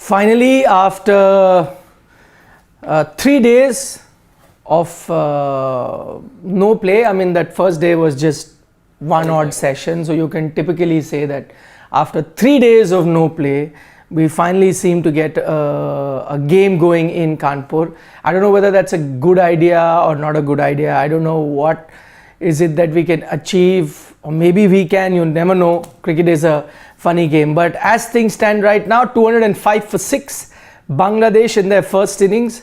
Finally, after 3 days of no play, I mean that first day was just one odd session, so you can typically say that after 3 days of no play, we finally seem to get a game going in Kanpur. I don't know whether that's a good idea or not a good idea. I don't know what is it that we can achieve, or maybe we can, you never know. Cricket is a funny game, but as things stand right now, 205 for 6. Bangladesh in their first innings,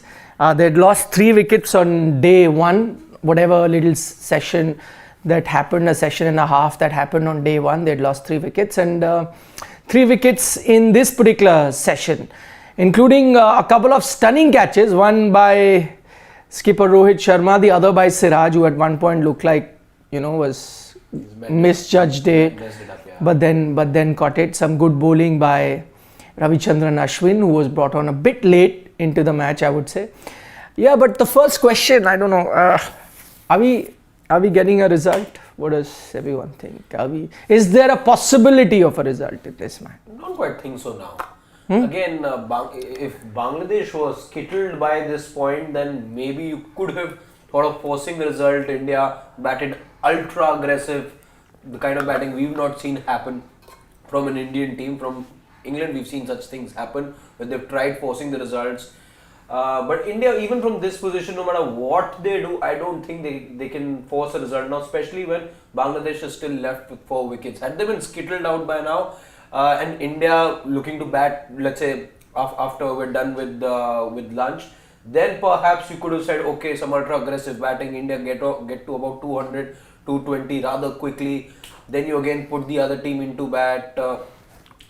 they'd lost 3 wickets on day 1, whatever little session that happened, a session and a half that happened on day 1, they'd lost 3 wickets, and 3 wickets in this particular session, including a couple of stunning catches, one by skipper Rohit Sharma, the other by Siraj, who at one point looked like, was misjudged it, but then caught it. Some good bowling by Ravichandran Ashwin, who was brought on a bit late into the match, I would say. Yeah, but the first question, I don't know, are we getting a result? What does everyone think? Is there a possibility of a result in this match? I don't quite think so now. Again, if Bangladesh was skittled by this point, then maybe you could have thought of forcing the result. India batted ultra aggressive, the kind of batting we've not seen happen from an Indian team. From England, we've seen such things happen when they've tried forcing the results. But India, even from this position, no matter what they do, I don't think they can force a result now, especially when Bangladesh is still left with 4 wickets. Had they been skittled out by now, and India looking to bat, let's say after we're done with lunch, then perhaps you could have said, okay, some ultra aggressive batting, India get to about 200, 220 rather quickly. Then you again put the other team into bat,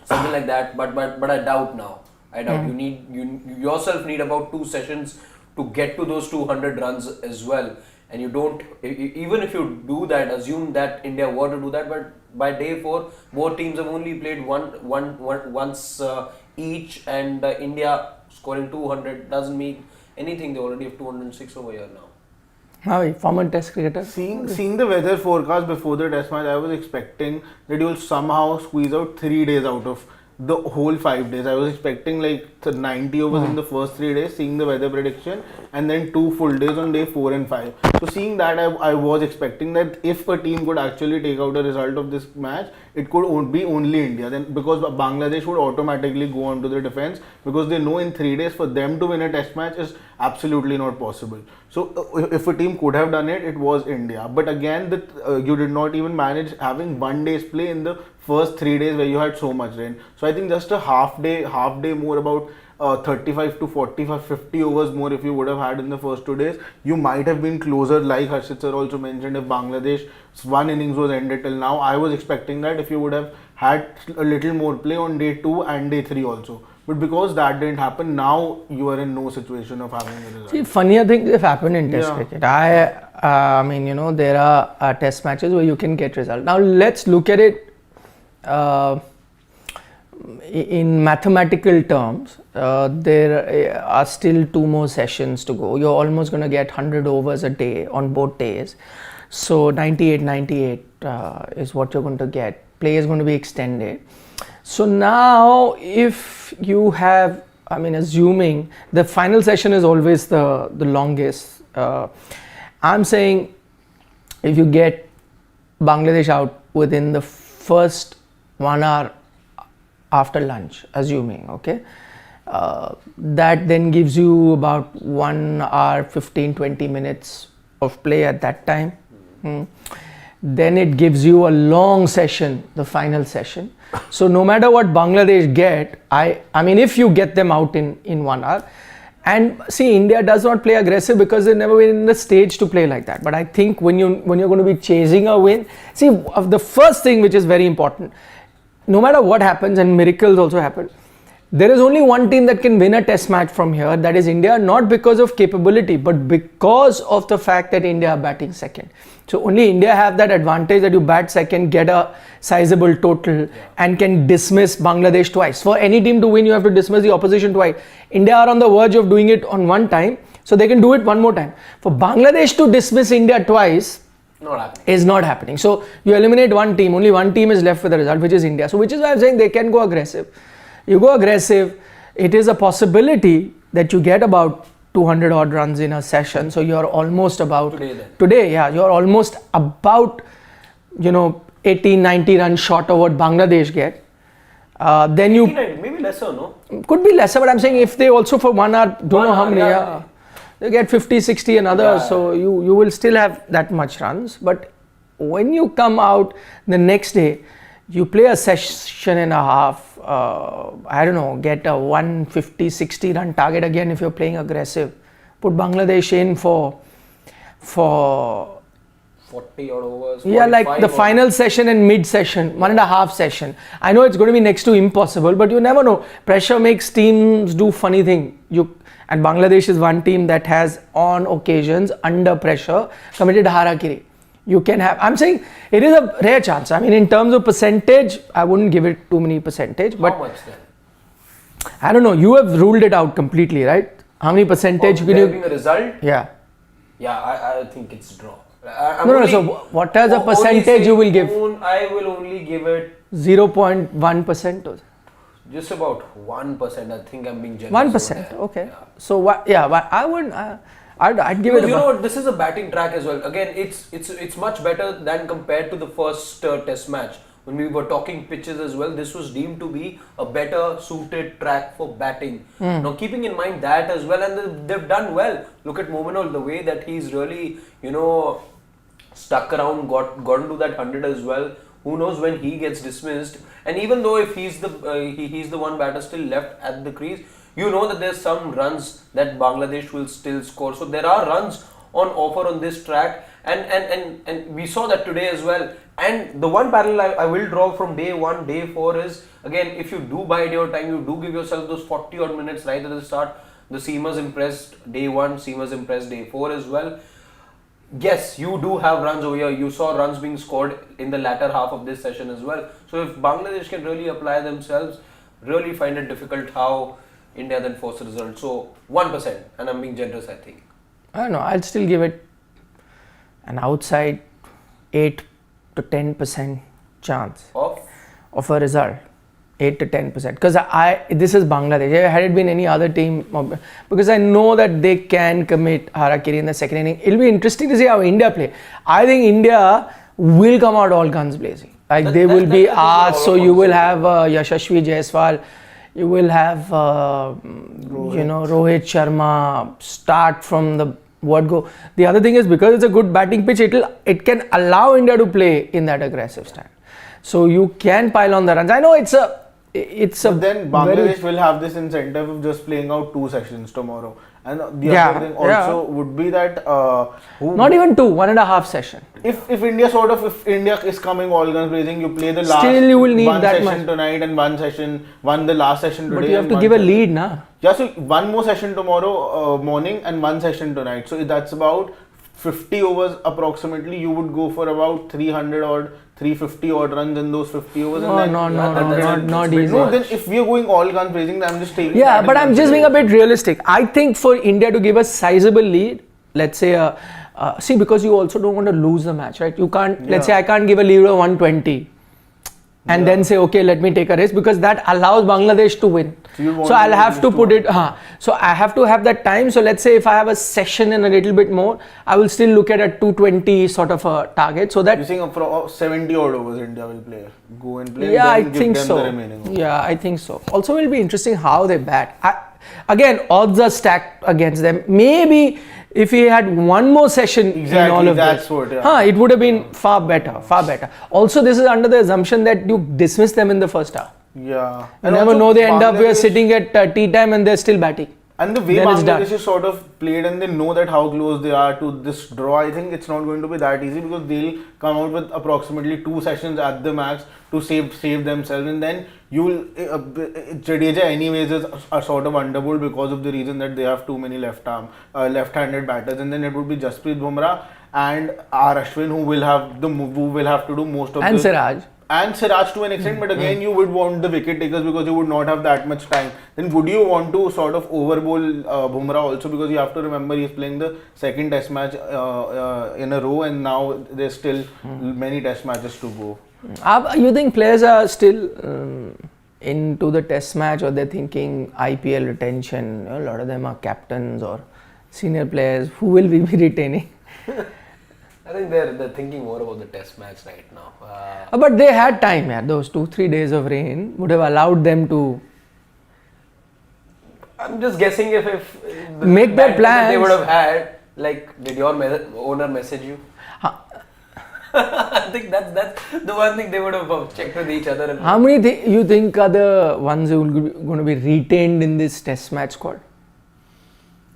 something like that. But I doubt now. I doubt you yourself need about 2 sessions to get to those 200 runs as well. And you don't, even if you do that, assume that India were to do that, but by day 4, both teams have only played once each, and India scoring 200 doesn't mean anything. They already have 206 over here now. How former test cricketer? Seeing the weather forecast before the test match, I was expecting that you'll somehow squeeze out 3 days out of the whole 5 days. I was expecting like 90 overs in the first 3 days, seeing the weather prediction, and then 2 full days on day 4 and 5. So seeing that, I was expecting that if a team could actually take out a result of this match, it could be only India. Then because Bangladesh would automatically go on to the defense, because they know in 3 days for them to win a test match is absolutely not possible. So if a team could have done it, it was India. But again, you did not even manage having 1 day's play in the first 3 days where you had so much rain. So I think just a half day more, about 35 to 45, 50 overs more if you would have had in the first 2 days, you might have been closer, like Harshit sir also mentioned. If Bangladesh's 1 innings was ended till now, I was expecting that if you would have had a little more play on day 2 and day 3 also. But because that didn't happen, now you are in no situation of having a result. See, funnier things have happened in test cricket. I mean, there are test matches where you can get results. Now let's look at it in mathematical terms. There are still 2 more sessions to go. You're almost going to get 100 overs a day on both days. So 98 is what you're going to get. Play is going to be extended. So now if you have, assuming the final session is always the longest, I'm saying if you get Bangladesh out within the first 1 hour after lunch, assuming, okay, that then gives you about 1 hour 15-20 minutes of play at that time. Then it gives you a long session, the final session. So no matter what Bangladesh get, I mean if you get them out in 1 hour, and see, India does not play aggressive because they've never been in the stage to play like that. But I think when you're going to be chasing a win, see, the first thing which is very important, no matter what happens, and miracles also happen, there is only one team that can win a test match from here, that is India, not because of capability, but because of the fact that India are batting second. So only India have that advantage that you bat second, get a sizable total, and can dismiss Bangladesh twice. For any team to win, you have to dismiss the opposition twice. India are on the verge of doing it on 1 time, so they can do it 1 more time. For Bangladesh to dismiss India twice is not happening. So you eliminate 1 team, only 1 team is left with the result, which is India. So which is why I'm saying they can go aggressive. You go aggressive, it is a possibility that you get about 200 odd runs in a session. So you're almost about Today, you're almost about 80, 90 runs short of what Bangladesh get. Then you 89, maybe lesser, no? could be lesser, but I'm saying if they also for 1 hour don't know how many, they get 50, 60 and others, so you will still have that much runs. But when you come out the next day, you play a session and a half, I don't know, get a 150, 60 run target again if you're playing aggressive. Put Bangladesh in for 40 odd overs. yeah, like the final session and mid session, 1.5 session. I know it's going to be next to impossible, but you never know. Pressure makes teams do funny thing. And Bangladesh is one team that has on occasions under pressure committed harakiri. You can have, I'm saying it is a rare chance. I mean, in terms of percentage, I wouldn't give it too many percentage. But how much then? I don't know. You have ruled it out completely, right? How many percentage will There you? being a result? Yeah. Yeah, I think it's draw. No, so what is the percentage you will give? I will only give it 0.1%. just about 1%. I think I'm being generous. 1%. Okay. So what? Yeah, but I wouldn't. I'd give it. You know what? This is a batting track as well. Again, it's much better than compared to the first Test match when we were talking pitches as well. This was deemed to be a better suited track for batting. Now, keeping in mind that as well, and they've done well. Look at Mominul, the way that he's really stuck around, gotten to that 100 as well. Who knows when he gets dismissed? And even though if he's the one batter still left at the crease, you know that there's some runs that Bangladesh will still score. So there are runs on offer on this track, and we saw that today as well. And the one parallel I will draw from day 1, day 4 is, again, if you do bide your time, you do give yourself those 40 odd minutes right at the start. The seamers impressed day 1, seamers impressed day 4 as well. Yes, you do have runs over here. You saw runs being scored in the latter half of this session as well. So if Bangladesh can really apply themselves, really find it difficult how India then force the result. So 1%, and I'm being generous, I think. I don't know. I'll still give it an outside 8 to 10% chance of a result. 8 to 10%. Because this is Bangladesh. Had it been any other team, because I know that they can commit harakiri in the second inning. It'll be interesting to see how India play. I think India will come out all guns blazing. Like they will be asked. So you will have Yashasvi Jaiswal. You will have Rohit Sharma start from the word go. The other thing is, because it's a good batting pitch, it can allow India to play in that aggressive stand. So you can pile on the runs. I know it's a but then Bangladesh will have this incentive of just playing out 2 sessions tomorrow. And the other thing also would be that not even 2, 1.5 session. If India is coming all guns blazing, you play the last still you will need one that session much. Tonight and the last session today. But you have to give a lead, na? Yeah, so one more session tomorrow morning and one session tonight. So that's about 50 overs approximately. You would go for about 350 odd runs in those 50 overs. Not easy. No, then if we are going all guns blazing, I'm just taking. Yeah, but I'm just being a bit realistic. I think for India to give a sizable lead, let's say, because you also don't want to lose the match, right? You can't. Let's say I can't give a lead of 120. And then say, okay, let me take a risk, because that allows Bangladesh to win. So I'll have to put it, so I have to have that time. So let's say if I have a session and a little bit more, I will still look at a 220 sort of a target. So that you're saying for 70 odd overs India will play, go and play. Yeah, and I think give them so. The remaining overs. Yeah, I think so. Also, it will be interesting how they bat. Again, odds are stacked against them. Maybe if he had one more session in all of that's this, what, yeah. it would have been far better. Also, this is under the assumption that you dismiss them in the first half. Yeah. You never know, they end up sitting at tea time and they're still batting. And the way Bangladesh is sort of played, and they know that how close they are to this draw, I think it's not going to be that easy, because they'll come out with approximately 2 sessions at the max to save themselves, and then Jadeja anyways is a sort of underbowled because of the reason that they have too many left-handed batters, and then it would be Jasprit Bumrah and R. Ashwin who will have to do most of and Siraj to an extent, but again you would want the wicket takers because you would not have that much time. Then would you want to sort of overbowl Bumrah also, because you have to remember he's playing the second test match in a row, and now there's still many test matches to go. You think players are still into the test match, or they're thinking IPL retention? A lot of them are captains or senior players. Who will we be retaining? I think they're thinking more about the test match right now. But they had time, yeah. Those 2-3 days of rain would have allowed them to I'm just guessing if the make their bandwidth plans. they would have had, like, did your owner message you? I think that's the one thing they would have checked with each other. How many you think are the ones who are going to be retained in this test match squad?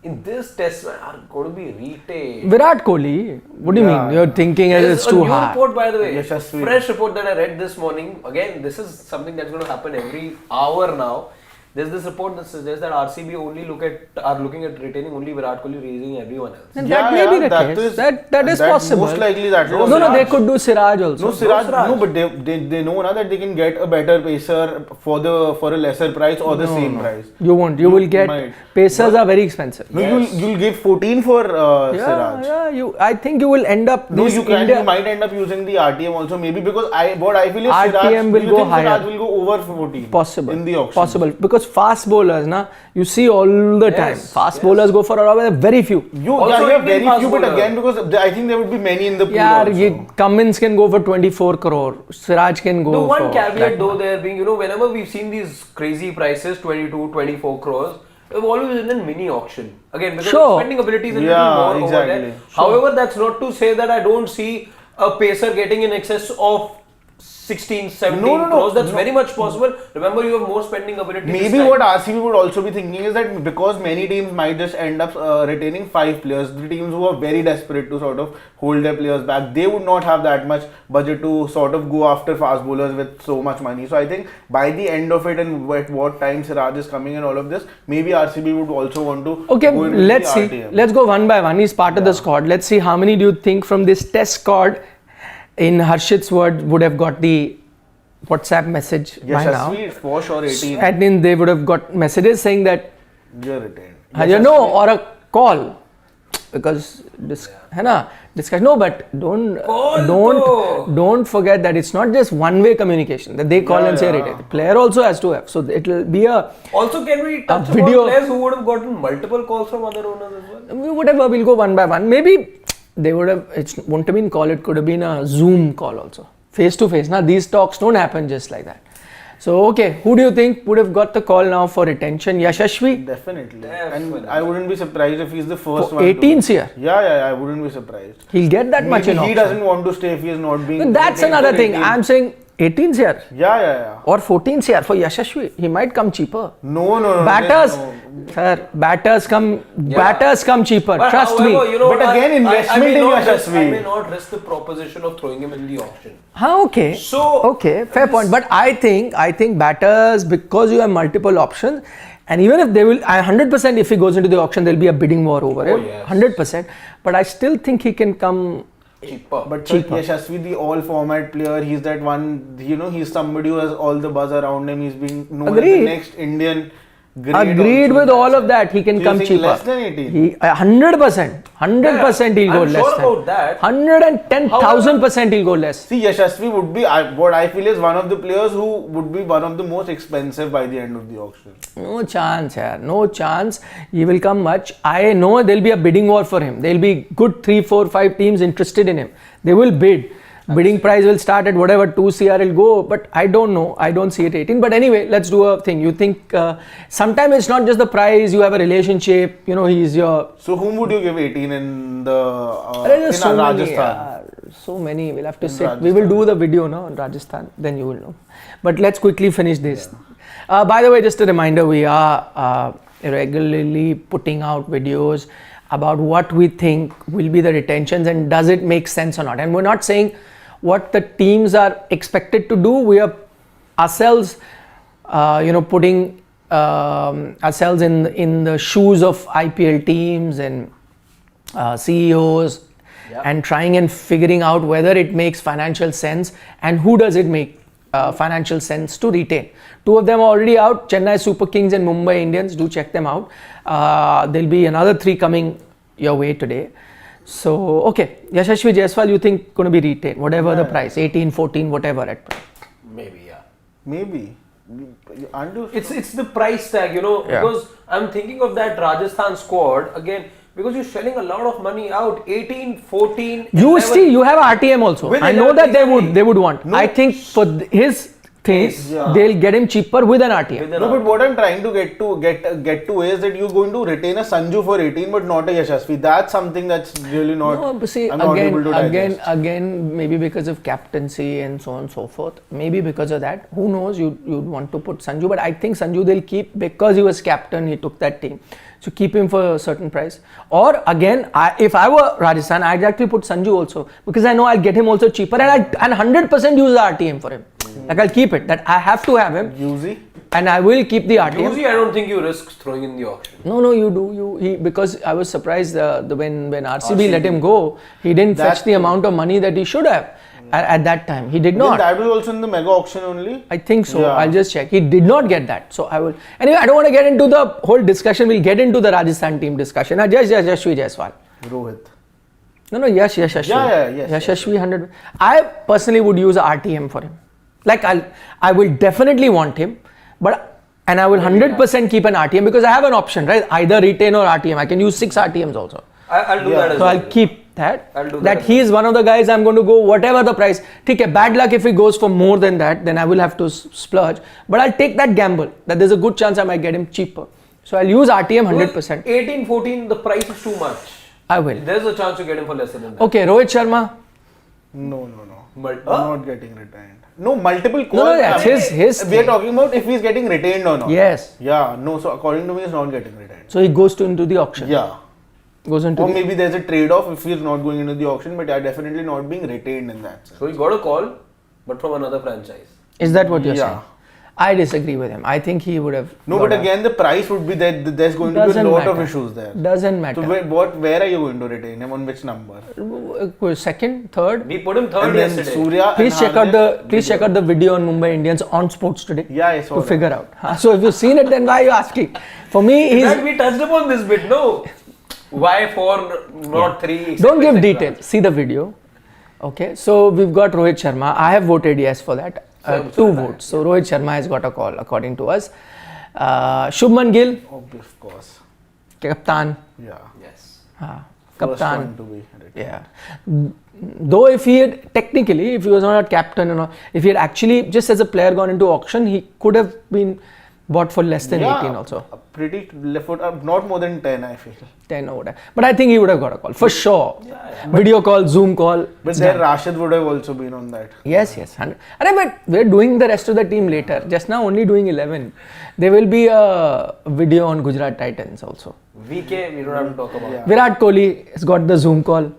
In this test match are going to be retained. Virat Kohli. What do you mean? You're thinking There's it's too a new hard. report, by the way. Yashasvi. Fresh report that I read this morning. Again, this is something that's going to happen every hour now. There's this report that suggests that RCB are looking at retaining only Virat Kohli, releasing everyone else. And that may be the case. That is possible. Most likely that No, was no, they Siraj. could do Siraj also. No, Siraj. Siraj. No, but they know now that they can get a better pacer for a lesser price or the same price. You won't. You will get. might. Pacers are very expensive. No, you'll give 14 for Siraj. Yeah. I think you will end up. No, this you can. India- You might end up using the RTM also, maybe, because what I feel is RTM Siraj will do you go think higher. Siraj will go over 14. Possible. In the auction. Possible. Because fast bowlers, na, you see all the Yes, time. Fast yes. bowlers go for a very few. You Also have Indian very fast few, but bowler. again, because I think there would be many in the pool Yeah, also. Cummins can go for 24 crore. Siraj can go The for one caveat that though much. there being, whenever we've seen these crazy prices, 22, 24 crores, they've always been in mini auction. Again, because Sure. the spending ability is a Yeah, little more over exactly. there. However, that's not to say that I don't see a pacer getting in excess of 16, 17 No, crores. That's no. very much possible. Remember, you have more spending ability. this Maybe time. what RCB would also be thinking is that because many teams might just end up retaining 5 players, the teams who are very desperate to sort of hold their players back, they would not have that much budget to sort of go after fast bowlers with so much money. So I think by the end of it and at what time Siraj is coming and all of this, maybe RCB would also want to Okay, go in with let's the see. RTM. Let's go one by one. He's part of the squad. Let's see how many do you think from this test squad, in Harshit's word, would have got the WhatsApp message by now. Yashasvi for sure 18. And then they would have got messages saying that, You're retained. or a call. Because discussion. No, but don't forget that it's not just one-way communication that they call and say retain. The player also has to have. So it will be a Also, can we touch upon video- players who would have gotten multiple calls from other owners as well? whatever. We'll go one by one. Maybe they would have. It wouldn't have been call. It could have been a Zoom call also, face to face. Now these talks don't happen just like that. So okay, who do you think would have got the call now for retention? Yashasvi Definitely. And I wouldn't be surprised if he's the first for one. 18th year. Yeah, I wouldn't be surprised. He'll get that much in Maybe he auction. doesn't want to stay if he is not being. But that's retained another for thing. 18. I'm saying 18th year Yeah. or 14th year for Yashasvi. He might come cheaper. No. Batters, no. sir, batters come cheaper. But Trust however, me. But again, investment in Yashasvi. I may not risk the proposition of throwing him in the auction. Okay. So Okay, fair point. But I think batters, because you have multiple options, and even if they will, 100% if he goes into the auction, there'll be a bidding war over it. yes. 100%. But I still think he can come. cheaper. But Cheaper. Yashasvi, the all-format player, he's that one. He's somebody who has all the buzz around him. He's being known as Agreed. the next Indian. Great Agreed also with in all that of that. He can So come you're saying cheaper. less than 18? He 100%. 100% he'll go I'm less. sure than. about that. 110,000% he'll go less. See, Yashasvi would be what I feel is one of the players who would be one of the most expensive by the end of the auction. No chance, yaar. No chance. He will come much. I know there'll be a bidding war for him. There'll be good 3, 4, 5 teams interested in him. They will bid. Bidding price will start at whatever 2 CR will go, but I don't know. I don't see it 18. But anyway, let's do a thing. You think sometimes it's not just the price. You have a relationship. He's your. So whom would you give 18 in the There's in so many. Rajasthan? So many. We'll have to In sit. We will Rajasthan. do the video now in Rajasthan. Then you will know. But let's quickly finish this. By the way, just a reminder: we are regularly putting out videos about what we think will be the retentions and does it make sense or not. And we're not saying what the teams are expected to do. We are ourselves, putting ourselves in the shoes of IPL teams and CEOs, and trying and figuring out whether it makes financial sense and who does it make financial sense to retain. 2 of them are already out: Chennai Super Kings and Mumbai Indians. Do check them out. There'll be another 3 coming your way today. So okay, Yashasvi Jaiswal, you think going to be retained, whatever the price, 18, 14, whatever at price. Maybe, yeah. Maybe. Aren't you? It's the price tag, Yeah. because I'm thinking of that Rajasthan squad again, because you're shelling a lot of money out. 18, 14. You 11. see, you have RTM also. With I know 11, that exactly. they would want. No. I think for his thing, Yeah. they'll get him cheaper with an RTM. With an No, but what I'm trying to get to is that you're going to retain a Sanju for 18, but not a Yashasvi. That's something that's really not. No, but see, I'm not able to digest. again, maybe because of captaincy and so on and so forth. Maybe because of that. Who knows? You'd want to put Sanju, but I think Sanju they'll keep because he was captain. He took that team, so keep him for a certain price. Or again, if I were Rajasthan, I'd actually put Sanju also because I know I'll get him also cheaper, and 100% use the RTM for him. Like I'll keep it. That I have to have him, Yuzi? and I will keep the RTM. Usually, I don't think you risk throwing in the auction. No, you do. Because I was surprised when RCB let him go, he didn't fetch the amount of money that he should have at that time. He did not. That was also in the mega auction only. I think so. Yeah. I'll just check. He did not get that. So I will. Anyway, I don't want to get into the whole discussion. We'll get into the Rajasthan team discussion. Just Yashasvi Jaiswal. Rohit. No, Yashasvi. Yes. Yashasvi 100. I personally would use a RTM for him. Like I will definitely want him, and I will 100% keep an RTM because I have an option, right? Either retain or RTM. I can use 6 RTMs also. I'll do that as So well. I'll keep that. I'll do that that he is one of the guys I'm going to go whatever the price. Okay, bad luck if he goes for more than that, then I will have to splurge. But I'll take that gamble that there's a good chance I might get him cheaper. So I'll use RTM 100%. 18, 14, the price is too much. I will. There's a chance to get him for lesser than that. Okay, Rohit Sharma. No. But Not getting retained. No, multiple calls. No, that's his We are thing. talking about if he's getting retained or not. Yes. Yeah, no, so according to me, he's not getting retained. So he goes into the auction. Yeah. Goes into Or the, maybe there's a trade off if he's not going into the auction, but yeah, definitely not being retained in that sense. so he got a call, but from another franchise. Is that what you're Yeah. saying? I disagree with him. I think he would have. No, got but a- again, the price would be that there's going to be Doesn't a lot of matter. issues there. Doesn't matter. So where are you going to retain him, on which number? Second, third. We put him third And then yesterday. Surya Please and check out the video on Mumbai Indians on Sports Today. Yeah, I saw to that. figure out. So if you've seen it, then why are you asking? For me, In he's. fact, we touched upon this bit, no? Why 4, not 3? Don't give details. See the video. Okay. So we've got Rohit Sharma. I have voted yes for that. 2 votes. So Rohit Sharma has got a call according to us. Shubman Gill, Of course. Kaptan. Yeah. Yes. First Kaptan. one to be retained. Yeah. Though if he had technically, if he was not a captain and all, if he had actually just as a player gone into auction, he could have been bought for less than 18 also. Pretty left foot, not more than 10, I feel. 10 or whatever. But I think he would have got a call for sure. Video call, Zoom call. But it's then done. Rashid would have also been on that. Yes. 100. But we're doing the rest of the team later. Just now only doing 11. There will be a video on Gujarat Titans also. VK, we don't have to talk about. Yeah. Virat Kohli has got the Zoom call.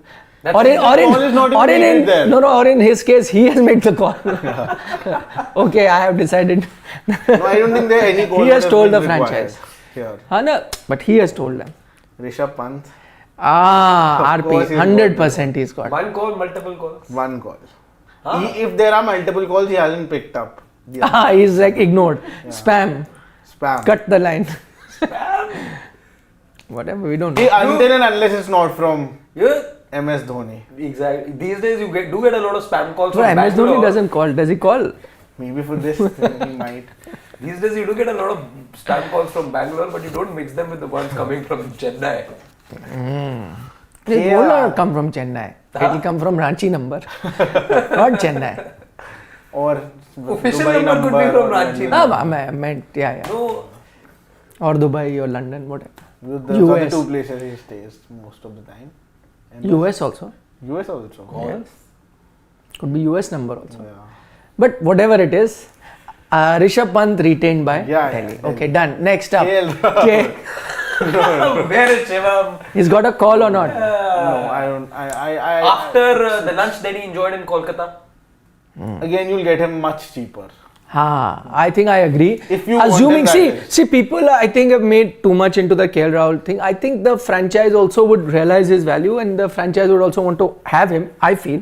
That's Or in, the or in, call is not even or in, needed there. or in his case, he has made the call. Okay, I have decided. No, I don't think there are any calls. He has that have told been the required franchise. Here. No, but he has told them. Rishabh Pant, RP, course he's 100% he's got. One call, multiple calls. one call. If there are multiple calls, he hasn't picked up. Yeah. He's like ignored. Spam. Spam. Cut the line. Whatever, we don't know. Until and unless it's not from Yeah, MS Dhoni. exactly. These days you do get a lot of spam calls So from MS Dhoni Bangalore. doesn't call. Does he call? Maybe for this, he might. These days you do get a lot of spam calls from Bangalore, but you don't mix them with the ones coming from Chennai. It will not come from Chennai. It will come from Ranchi number. Not Chennai. Or Official Dubai number could be from or Ranchi. I meant, yeah. No, Or Dubai or London, whatever. Those are the US. 2 places he stays most of the time. And US also. US also. Yes. Could be US number also. Yeah. But whatever it is, Rishabh Pant retained by Yeah, Delhi. Delhi. Okay, done. Next up. KL. K. where is Shivam? He's got a call or not? No, I don't. After the lunch that he enjoyed in Kolkata. Again, you'll get him much cheaper. I think I agree. If you want Assuming, him, that is. see, people I think have made too much into the KL Rahul thing. I think the franchise also would realize his value and the franchise would also want to have him, I feel.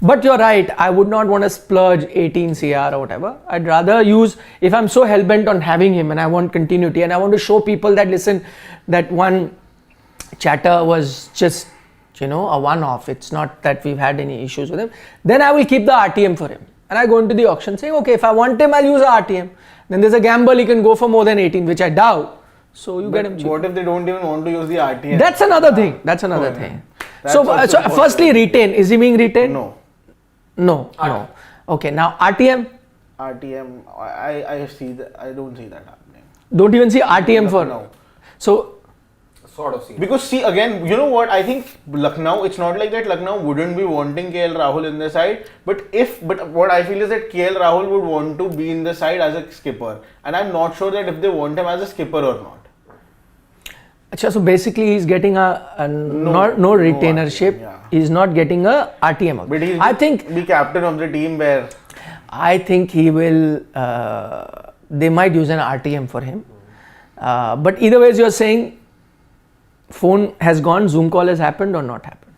But you're right, I would not want to splurge 18 CR or whatever. I'd rather use, if I'm so hell-bent on having him and I want continuity and I want to show people that, listen, that one chatter was just, a one-off. It's not that we've had any issues with him. Then I will keep the RTM for him. And I go into the auction saying, okay, if I want him, I'll use a RTM. Then there's a gamble he can go for more than 18, which I doubt. So you get him cheap. What if they don't even want to use the RTM? That's another thing. That's another Oh, yeah. thing. That's So, also so firstly, retain. Is he being retained? No. No. No. Okay. Now RTM. RTM, I see that. I don't see that happening. Don't even see RTM for. No. So Sort of see. Because see again, you know what? I think Lucknow. It's not like that. Lucknow wouldn't be wanting KL Rahul in the side. But what I feel is that KL Rahul would want to be in the side as a skipper, and I'm not sure that if they want him as a skipper or not. Achha, so basically he's getting no retainership. Yeah. He's not getting a RTM. But he'll I think be captain of the team where. I think he will. They might use an RTM for him. But either ways, you're saying phone has gone, Zoom call has happened or not happened?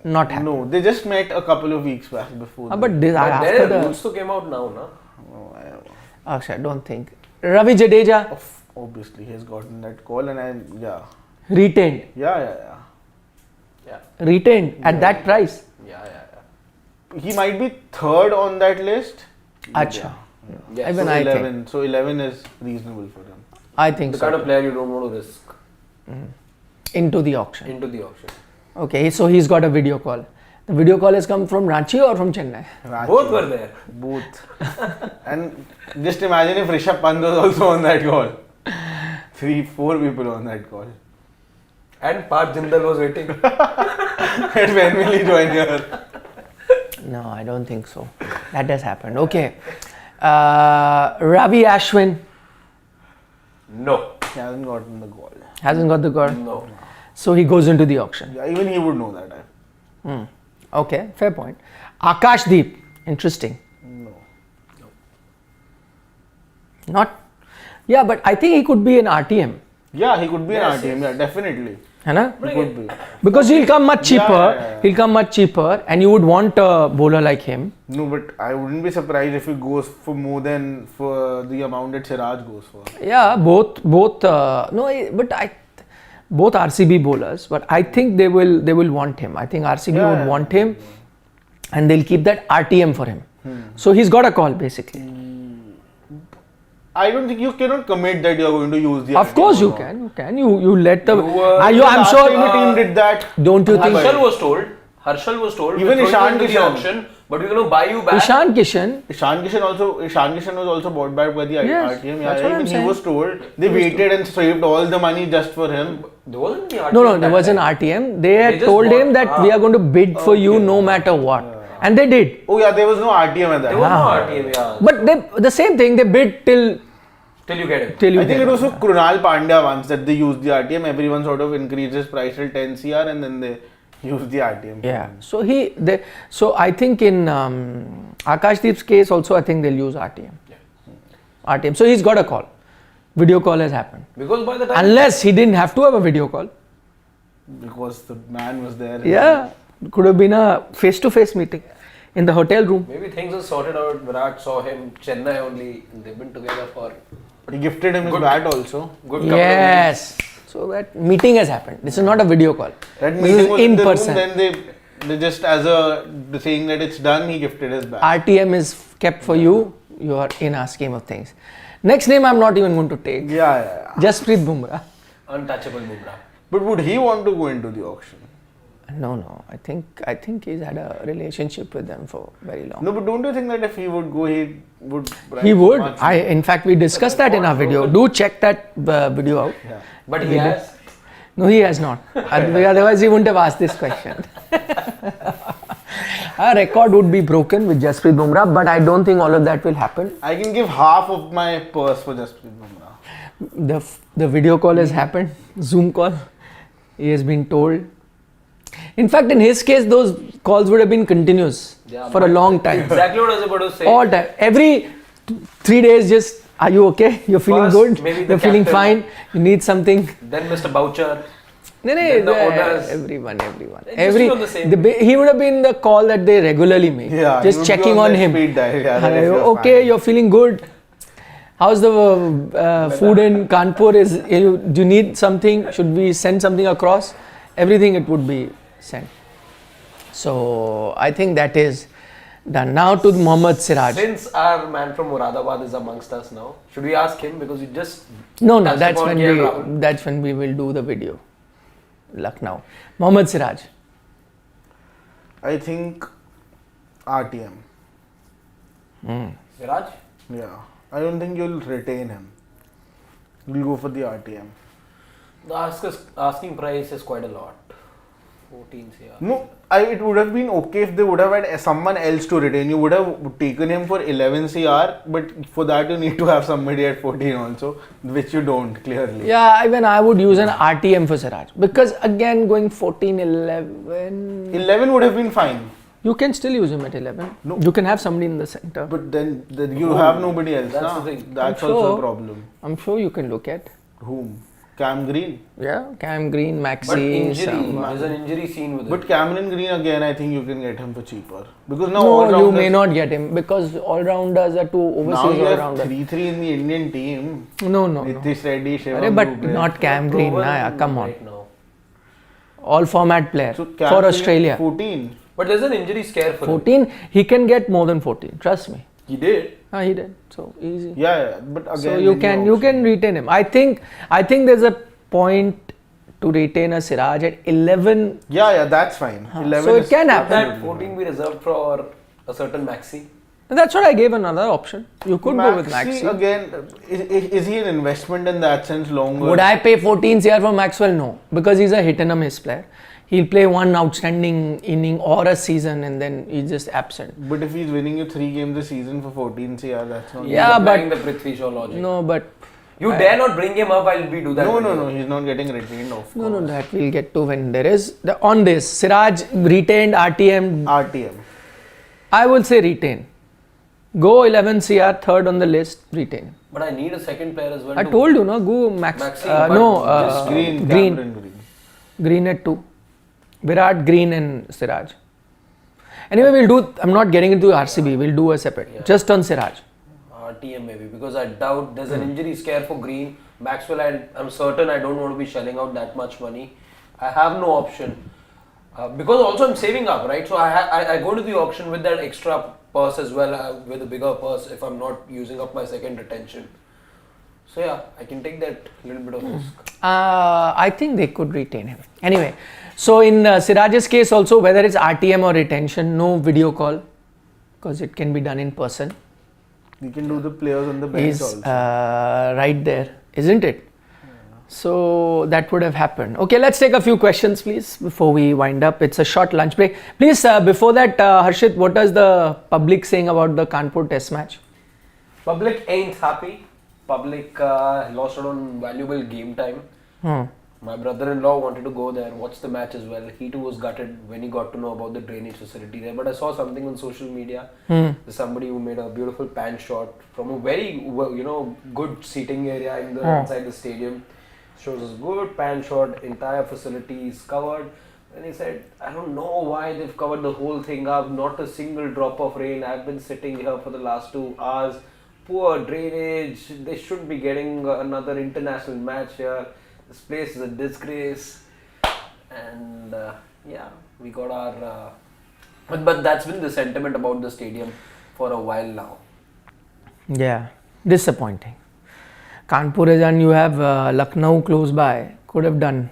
Not happened. No, they just met a couple of weeks back before. But this, But after their the. rules to came out now, na? Oh, I don't know. Actually, I don't think. Ravi Jadeja Obviously, he has gotten that call, and retained. Yeah. Retained at that price. Yeah. he might be third on that list. Acha. Yeah. Even So I 11. think. So 11 is reasonable for him. I think The so. kind of player you don't want to risk Into the auction. into the auction. Okay, so he's got a video call. The video call has come from Ranchi or from Chennai? Ranchi. Both were there. Both. And just imagine if Rishabh Pant was also on that call. 3-4 people on that call. And Parth Jindal was waiting. And when will he join here? No, I don't think so. That has happened. Okay. Ravi Ashwin No. He hasn't gotten the call. hasn't got the call. No. So he goes into the auction. Yeah, even he would know that. Okay, fair point. Akash Deep, interesting. No. Not, yeah, but I think he could be an RTM. Yeah, he could be Yes, an RTM. yes. Yeah, definitely. है ना? But He again, could be. Because he'll come much cheaper. Yeah. He'll come much cheaper, and you would want a bowler like him. No, but I wouldn't be surprised if he goes for more than for the amount that Siraj goes for. Yeah, both. Both RCB bowlers, but I think they will want him. I think RCB Yeah, would yeah. want him, and they'll keep that RTM for him. So he's got a call basically. I don't think you cannot commit that you are going to use the. Of RTM course or you not. can. You can. You let the. You were- I'm Last sure. time the team did that. Don't you think? Harshal was told. Even we're throwing Ishan you into the Kishan. auction, but we're going to buy you back. Ishan Kishan. Ishan Kishan was also bought back by the Yes, RTM. that's what I'm Even he saying. was told. They waited and saved all the money just for him. There wasn't the RTM No, that there was an time. RTM. They had just told him bought- that we are going to bid for you no matter what, and they did. Oh yeah, there was no RTM at that. There was no Ah. RTM, yeah. But the same thing. They bid till Till you get it. you I think get it was for Krunal Pandya once that they used the RTM. Everyone sort of increases price till 10 CR and then they use the RTM. Yeah. So I think in Akash Deep's case also I think they'll use RTM. RTM. So he's got a call. Video call has happened. Because by the time Unless he didn't have to have a video call. Because the man was there. Yeah. Could have been a face-to-face meeting in the hotel room. maybe things are sorted out, Virat saw him, Chennai only, they've been together for He gifted him his Good. bat also. good couple of Yes. So that meeting has happened. This is not a video call. That This meeting is was in in the person. room, then they just saying that it's done, he gifted his bat. RTM is kept for you. You are in our scheme of things. Next name I'm not even going to take. Yeah. Jasprit Bumrah. untouchable Bumrah. But would he want to go into the auction? No. I think he's had a relationship with them for very long. No, but don't you think that if he would go, he would? He would. much- In fact, we discussed that in our video. Do check that video out. Yeah. But he He did. has. No, he has not. Otherwise, he wouldn't have asked this question. Our record would be broken with Jasprit Bumrah, but I don't think all of that will happen. I can give half of my purse for Jasprit Bumrah. The video call has happened, Zoom call. He has been told. In fact, in his case, those calls would have been continuous Yeah, for a long time. Exactly what I was about to say. All time. Every 3 days, just, are you okay? You're feeling First, good? maybe the You're feeling captain. fine? You need something? Then Mr. Boucher. No, Then the owners. everyone. Just be on the same He would have been the call that they regularly make. Yeah, he just would be checking on on their him. speed dial, yeah, that Are if you you're okay, fine. you're feeling good. How's the food in Kanpur? Do you need something? Should we send something across? Everything it would be sent. So I think that is Done. Now to Mohammad Siraj. Since our man from Moradabad is amongst us now, should we ask him because you just No, touched that's upon when KL Rahul. that's when we will do the video. Lucknow. Mohammad Siraj. I think RTM. Viraj? Yeah. I don't think you'll retain him. You'll go for the RTM. The asking price is quite a lot. 14 CR. No, it would have been okay if they would have had someone else to retain. You would have taken him for 11 CR, but for that you need to have somebody at 14 also, which you don't, clearly. Yeah, even I would use an RTM for Siraj because again going 14, 11. 11 would have been fine, You can still use him at 11. No. You can have somebody in the center. but then you have nobody else. That's na? the thing. That's I'm also sure. a problem. I'm sure you can look at. Whom? Cam Green. Yeah, Cam Green, But Maxi. injury, some- there's an injury scene with But him. Cameron Green again, I think you can get him for cheaper because now No, you all-rounders- may not get him because all-rounders are two Now overseas you have all-rounders. 3-3 in the Indian team. No, no. Nitish Reddy, Shivam Arey, but Dubey. not Cam Green, Proven na, yeah, come on. right now. All format player So Cam for Green, Australia. 14. But there's an injury scare for him. 14, he can get more than 14. Trust me. He did. He did. So easy. Yeah, but again, So you can retain him. I think there's a point to retain a Siraj at 11. Yeah, that's fine. 11 So it is can Could happen. that 14 be reserved for a certain Maxi? And that's what I gave another option. You could go with Maxi. Again, is he an investment in that sense longer? Would I pay 14 CR for Maxwell? No, because he's a hit and a miss player. He'll play one outstanding inning or a season and then he's just absent. But if he's winning you 3 games a season for 14 CR, that's not. Yeah, Applying but the Prithvi Shaw logic. no, but You dare not bring him up, I'll be do that. No, he's not getting retained off. no, that we'll get to when there is on this Siraj retained RTM. RTM. I will say retain. Go 11 CR, third on the list, retain. But I need a second player as well. I to- told you, no, go Max. Maxi, but no, Green, Green. Cameron Green. Green at 2. Virat, Green and Siraj. Anyway, we'll do, I'm not getting into RCB, we'll do a separate. Yeah. Just on Siraj. RTM maybe because I doubt there's an injury scare for Green. Maxwell, I'm certain I don't want to be shelling out that much money. I have no option because also I'm saving up, right? So I go to the auction with that extra purse as well, with a bigger purse if I'm not using up my second retention. So yeah, I can take that little bit of risk. I think they could retain him. Anyway, so in Siraj's case also, whether it's RTM or retention, no video call because it can be done in person. We can do the players on the bench He's also. right there, isn't it? So that would have happened. Okay, let's take a few questions, please, before we wind up. It's a short lunch break. Please, before that, Harshit, what is the public saying about the Kanpur test match? Public ain't happy. Public lost out on valuable game time. My brother-in-law wanted to go there and watch the match as well. He too was gutted when he got to know about the drainage facility there. But I saw something on social media. There's somebody who made a beautiful pan shot from a very, good seating area in the inside the stadium. Shows us good pan shot. Entire facility is covered. And he said, I don't know why they've covered the whole thing up. Not a single drop of rain. I've been sitting here for the last 2 hours. Poor drainage. They should be getting another international match here. This place is a disgrace, and we got our. But that's been the sentiment about the stadium for a while now. Yeah, disappointing. Kanpur is and you have Lucknow close by. Could have done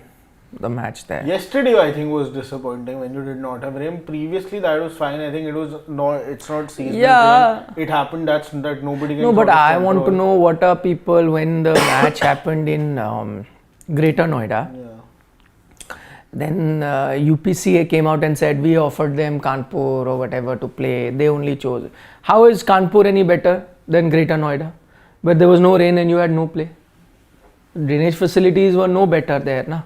the match there. Yesterday, I think, was disappointing when you did not have rain. Previously, that was fine. I think it was not. It's not seasonal. Yeah. Rain. It happened. That nobody can. No, but sort of I want to control. know what are people when the match happened in Greater Noida. Yeah. Then UPCA came out and said we offered them Kanpur or whatever to play. They only chose. How is Kanpur any better than Greater Noida? But there was no rain and you had no play. Drainage facilities were no better there, na.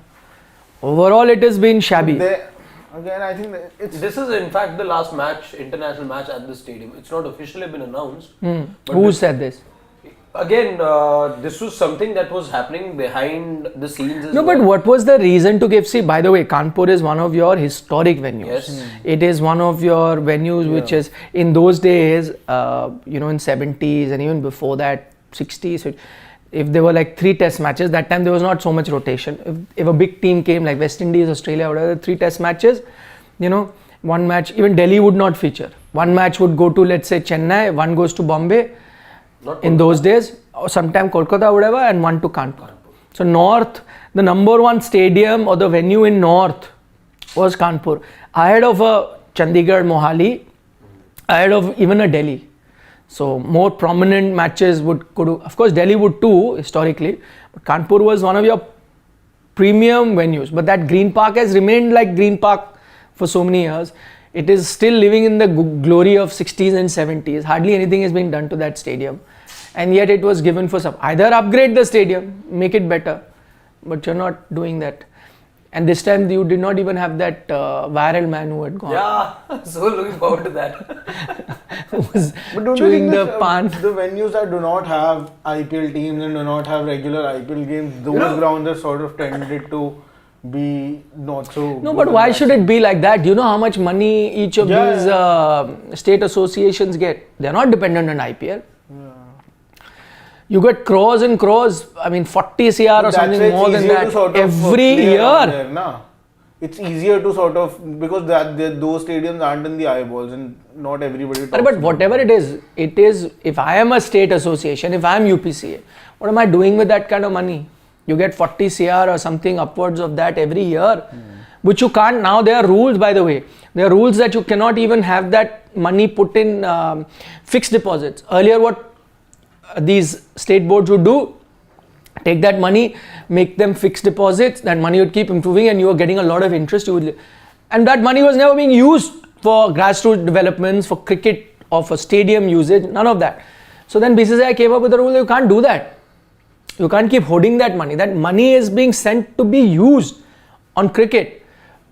Overall, it has been shabby. Again, I think that it's. This is in fact the last match, international match at the stadium. It's not officially been announced. But Who said this? Again, this was something that was happening behind the scenes. No, but what was the reason to give? See, by the way, Kanpur is one of your historic venues. Yes. It is one of your venues which is in those days, in 70s and even before that, 60s. If there were like 3 test matches, that time there was not so much rotation. If a big team came like West Indies, Australia, whatever, 3 test matches, one match, even Delhi would not feature. One match would go to, let's say, Chennai, one goes to Bombay Not in those days, or sometime Kolkata, whatever, and one to Kanpur. So North, the number one stadium or the venue in North was Kanpur, ahead of a Chandigarh, Mohali, ahead of even a Delhi. So more prominent matches would go to, of course Delhi would too historically, but Kanpur was one of your premium venues. But that Green Park has remained like Green Park for so many years. It is still living in the glory of 60s and 70s. Hardly anything is being done to that stadium. And yet it was given for some. Either upgrade the stadium, make it better. But you're not doing that. And this time you did not even have that viral man who had gone. Yeah, so looking forward to that. Who was But don't you chewing think the pan. the venues that do not have IPL teams and do not have regular IPL games, those know- grounds are sort of tended to be not so. No, good but in why that should it be like that? Do you know how much money each of Yeah, these state associations get? They're not dependent on IPL. You get crores and crores. I mean, 40 CR or That's something why it's more than easier to that sort of every play around year. there, na? It's easier to sort of, because those stadiums aren't in the eyeballs and not everybody talks But about whatever it is, if I am a state association, if I am UPCA, what am I doing with that kind of money? You get 40 CR or something upwards of that every year, which you can't. Now there are rules, by the way. There are rules that you cannot even have that money put in fixed deposits. Earlier, what these state boards would do, take that money, make them fixed deposits, that money would keep improving and you were getting a lot of interest. And that money was never being used for grassroots developments, for cricket or for stadium usage, none of that. So then BCCI came up with a rule that you can't do that. You can't keep hoarding that money. That money is being sent to be used on cricket.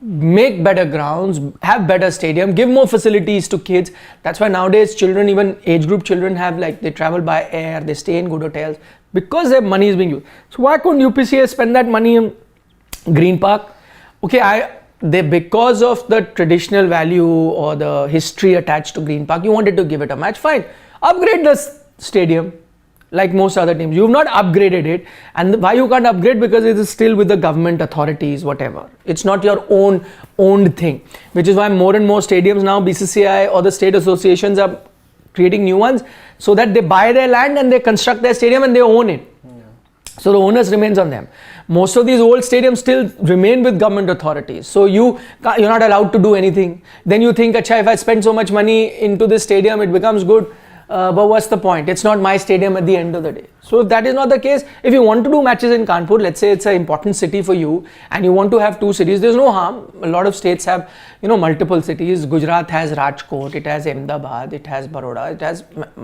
Make better grounds, have better stadium, give more facilities to kids. That's why nowadays children, even age group children have, like, they travel by air, they stay in good hotels because their money is being used. So why couldn't UPCA spend that money in Green Park? Okay, because of the traditional value or the history attached to Green Park, you wanted to give it a match, fine. Upgrade the stadium. Like most other teams, you've not upgraded it. And why you can't upgrade? Because it is still with the government authorities, whatever. It's not your owned thing, which is why more and more stadiums now, BCCI or the state associations are creating new ones so that they buy their land and they construct their stadium and they own it. So the onus remains on them. Most of these old stadiums still remain with government authorities. So you're not allowed to do anything. Then you think, acha, if I spend so much money into this stadium, it becomes good. But what's the point? It's not my stadium at the end of the day. So that is not the case. If you want to do matches in Kanpur, let's say it's an important city for you and you want to have two cities, there's no harm. A lot of states have, multiple cities. Gujarat has Rajkot, it has Ahmedabad, it has Baroda,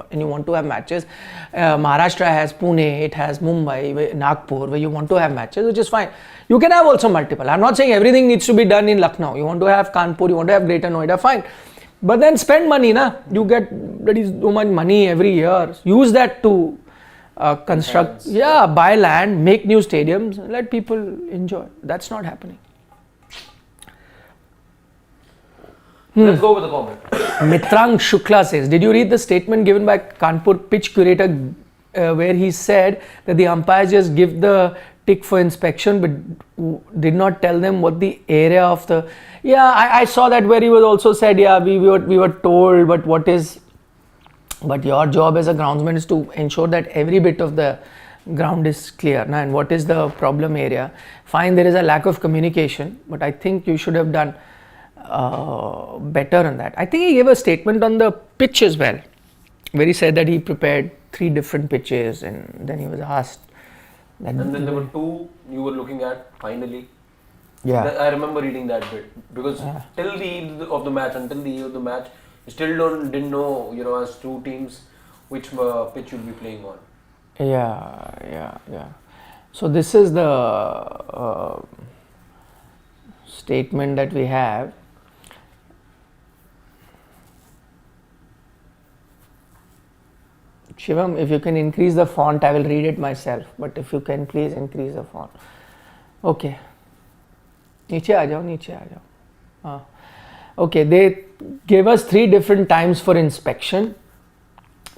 and you want to have matches. Maharashtra has Pune, it has Mumbai, Nagpur, where you want to have matches, which is fine. You can have also multiple. I'm not saying everything needs to be done in Lucknow. You want to have Kanpur, you want to have Greater Noida, fine. But then spend money, na? You get so much money every year. Use that to construct, buy land, make new stadiums, let people enjoy. That's not happening. Let's go with the comment. Mitrang Shukla says, did you read the statement given by Kanpur pitch curator where he said that the umpires just give the tick for inspection but did not tell them what the area of the... Yeah, I saw that where he was also said, we were told, but your job as a groundsman is to ensure that every bit of the ground is clear. And what is the problem area? Fine, there is a lack of communication, but I think you should have done better on that. I think he gave a statement on the pitch as well, where he said that he prepared 3 different pitches and then he was asked. And then there were 2 you were looking at finally. Yeah. I remember reading that bit because till the eve of the match, until the eve of the match, you still didn't know, as 2 teams, which pitch you'll be playing on. Yeah. So this is the statement that we have. Shivam, if you can increase the font, I will read it myself. But if you can, please increase the font. Okay. नीचे आ जाओ हाँ. Okay, they gave us 3 different times for inspection.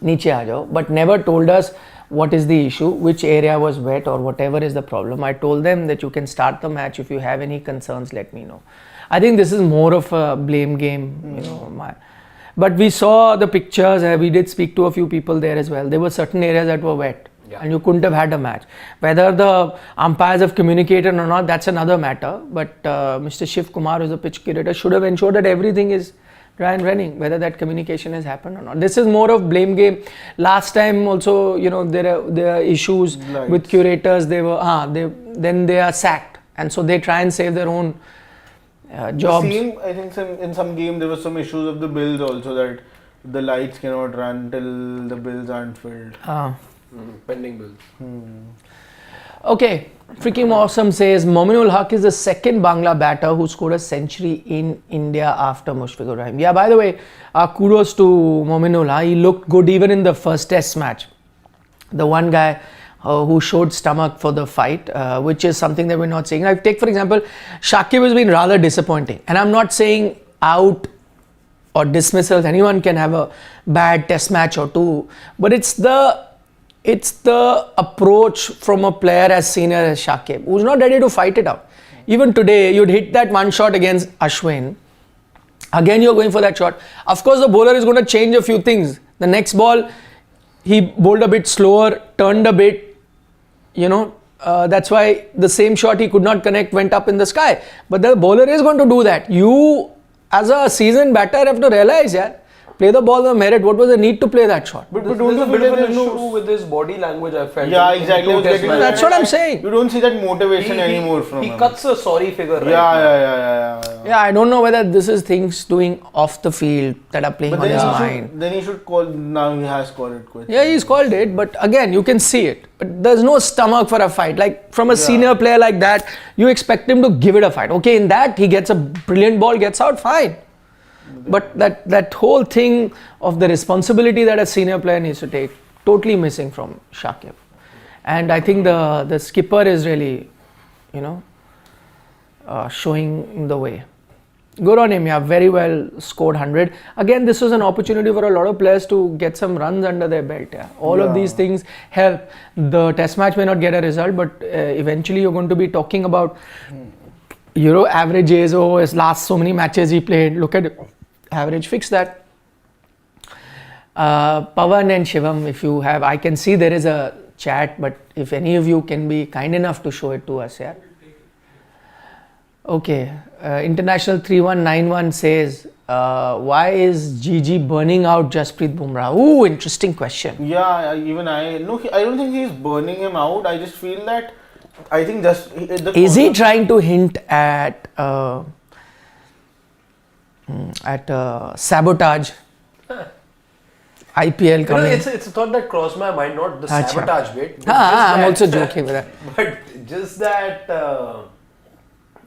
नीचे आ जाओ, but never told us what is the issue, which area was wet or whatever is the problem. I told them that you can start the match. If you have any concerns, let me know. I think this is more of a blame game, But we saw the pictures, we did speak to a few people there as well. There were certain areas that were wet. Yeah. And you couldn't have had a match. Whether the umpires have communicated or not, that's another matter. But Mr. Shiv Kumar, who's the pitch curator, should have ensured that everything is dry and running, whether that communication has happened or not. This is more of blame game. Last time also, there are issues with curators. They are sacked, and so they try and save their own jobs. I think in some game there was some issues of the bills also, that the lights cannot run till the bills aren't filled. Pending bills. Okay, freaking awesome says Mominul Haq is the second Bangla batter who scored a century in India after Mushfiqur Rahim. Yeah, by the way, kudos to Mominul. He looked good even in the first test match. The one guy who showed stomach for the fight, which is something that we're not seeing. I take, for example, Shakib has been rather disappointing. And I'm not saying out or dismissals. Anyone can have a bad test match or two. But it's the approach from a player as senior as Shakib, who's not ready to fight it out. Even today, you'd hit that one shot against Ashwin. Again, you're going for that shot. Of course, the bowler is going to change a few things. The next ball, he bowled a bit slower, turned a bit. That's why the same shot he could not connect went up in the sky. But the bowler is going to do that. You, as a seasoned batter, have to realize, play the ball on merit. What was the need to play that shot? But there's a bit of an issue with his body language, I felt. Yeah, exactly. That's what I'm saying. You don't see that motivation anymore from him. He cuts a sorry figure right now. Yeah, I don't know whether this is things doing off the field that are playing on his mind. Then he should call. Now he has called it quits. Yeah, he's called it. But again, you can see it. But there's no stomach for a fight. Like from a senior player like that, you expect him to give it a fight. Okay, in that he gets a brilliant ball, gets out, fine. But that whole thing of the responsibility that a senior player needs to take, totally missing from Shakib. And I think the skipper is really, showing the way. Good on him, very well scored 100. Again, this was an opportunity for a lot of players to get some runs under their belt. All of these things help. The test match may not get a result, but eventually you're going to be talking about averages. His last so many matches he played. Look at average, fix that. Pavan and Shivam, if you have, I can see there is a chat, but if any of you can be kind enough to show it to us, Okay, International 3191 says, why is GG burning out Jasprit Bumrah? Ooh, interesting question. Yeah, even I don't think he's burning him out. I just feel that, I think is he trying to hint at sabotage? IPL coming. It's a thought that crossed my mind, not the sabotage bit. I'm also joking with that. But just that,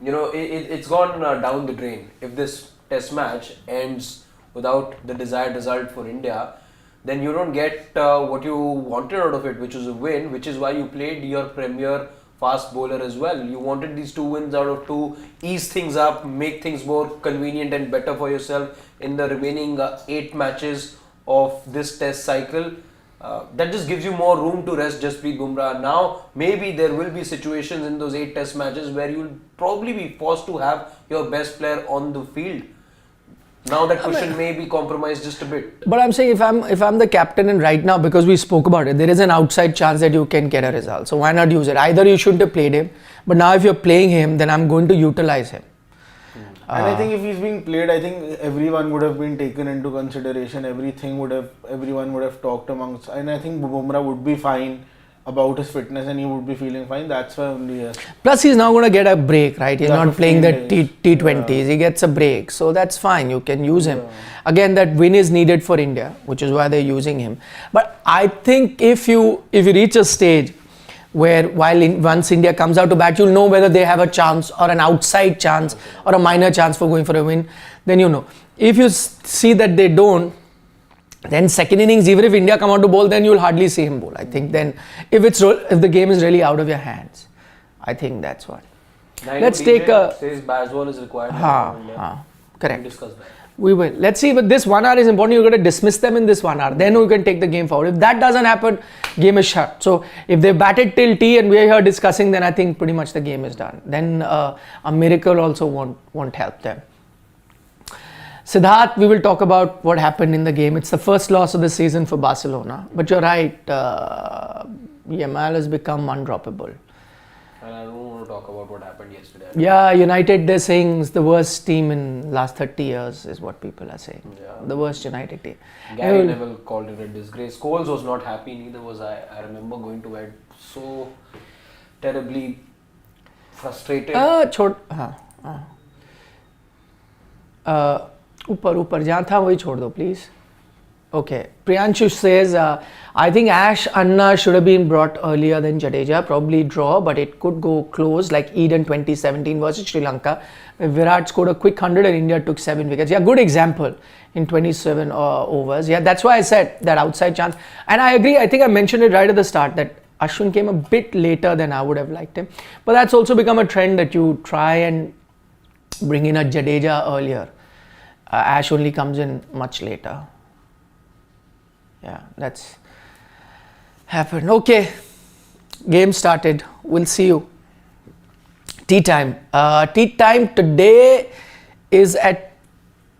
it's gone down the drain. If this test match ends without the desired result for India, then you don't get what you wanted out of it, which was a win, which is why you played your premier fast bowler as well. You wanted these 2 wins out of 2, ease things up, make things more convenient and better for yourself in the remaining 8 matches of this test cycle. That just gives you more room to rest Jasprit Bumrah. Now, maybe there will be situations in those 8 test matches where you'll probably be forced to have your best player on the field. Now that cushion may be compromised just a bit. But I'm saying if I'm the captain and right now, because we spoke about it, there is an outside chance that you can get a result. So why not use it? Either you shouldn't have played him, but now if you're playing him, then I'm going to utilize him. And I think if he's being played, I think everyone would have been taken into consideration. Everyone would have talked amongst, and I think Bumrah would be fine about his fitness and he would be feeling fine. That's why only. Yes. Plus, he's now going to get a break, right? He's not playing the T20s. Yeah. He gets a break, so that's fine. You can use him. Again, that win is needed for India, which is why they're using him. But I think if you reach a stage where once India comes out to bat, you'll know whether they have a chance or an outside chance or a minor chance for going for a win. Then you know. If you see that they don't, then second innings, even if India come out to bowl, then you'll hardly see him bowl. I think then if the game is really out of your hands, I think that's what. Let's take a. Says Bazwal is required. Correct. We'll discuss that. We will. Let's see, but this 1 hour is important. You're going to dismiss them in this 1 hour. Then we can take the game forward. If that doesn't happen, game is shut. So if they batted till tea and we're here discussing, then I think pretty much the game is done. Then a miracle also won't help them. Siddharth, we will talk about what happened in the game. It's the first loss of the season for Barcelona. But you're right, Yamal has become undroppable. And I don't want to talk about what happened yesterday. Yeah, United, they're saying is the worst team in last 30 years is what people are saying. Yeah. The worst United team. Gary Neville called it a disgrace. Scholes was not happy, neither was I. I remember going to bed so terribly frustrated. ऊपर जहाँ था वही छोड़ दो please. Okay, Priyanshu says, I think Ash Anna should have been brought earlier than Jadeja, probably draw, but it could go close like Eden 2017 versus Sri Lanka, where Virat scored a quick 100 and India took 7 wickets. Yeah, good example in 27 overs. Yeah, that's why I said that outside chance. And I agree, I think I mentioned it right at the start that Ashwin came a bit later than I would have liked him. But that's also become a trend that you try and bring in a Jadeja earlier. Ash only comes in much later. Yeah, that's happened. Okay, game started. We'll see you. Tea time. Tea time today is at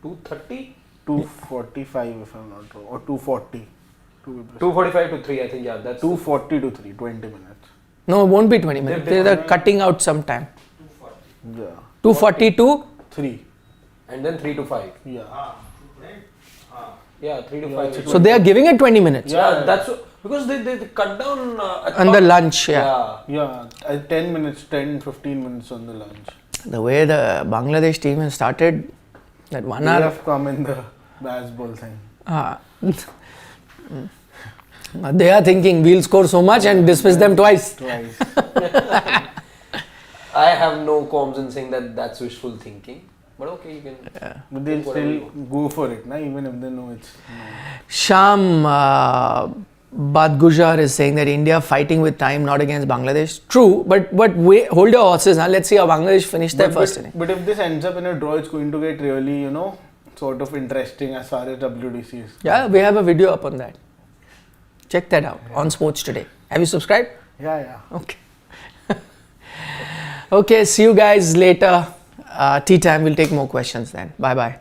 2:30? 2:45 if I'm not wrong, or 2:40. 2:45 to 3, I think, yeah. That's 2:40 to 3, 20 minutes. No, it won't be 20 minutes. They're cutting out some time. 2:40. Yeah. 2:40 to 3. And then 3 to 5. Yeah. Yeah, 3 to 5. So they are giving it 20 minutes. Yeah, that's because they cut down On the lunch, yeah. Yeah, 10 minutes, 10, 15 minutes on the lunch. The way the Bangladesh team has started, that 1 They hour. have come in the baseball thing. They are thinking we'll score so much and dismiss them twice. I have no qualms in saying that that's wishful thinking. But okay, you can. Yeah. But they'll whatever you still want. go for it, na? Even if they know it's. Sham Badgujar is saying that India fighting with time, not against Bangladesh. True, but wait, hold your horses. Huh? Let's see how Bangladesh finish their first inning. But if this ends up in a draw, it's going to get really, sort of interesting as far as WDC is. Yeah, we have a video up on that. Check that out on Sports Today. Have you subscribed? Yeah. Okay. Okay, see you guys later. Tea time, we'll take more questions then. Bye bye.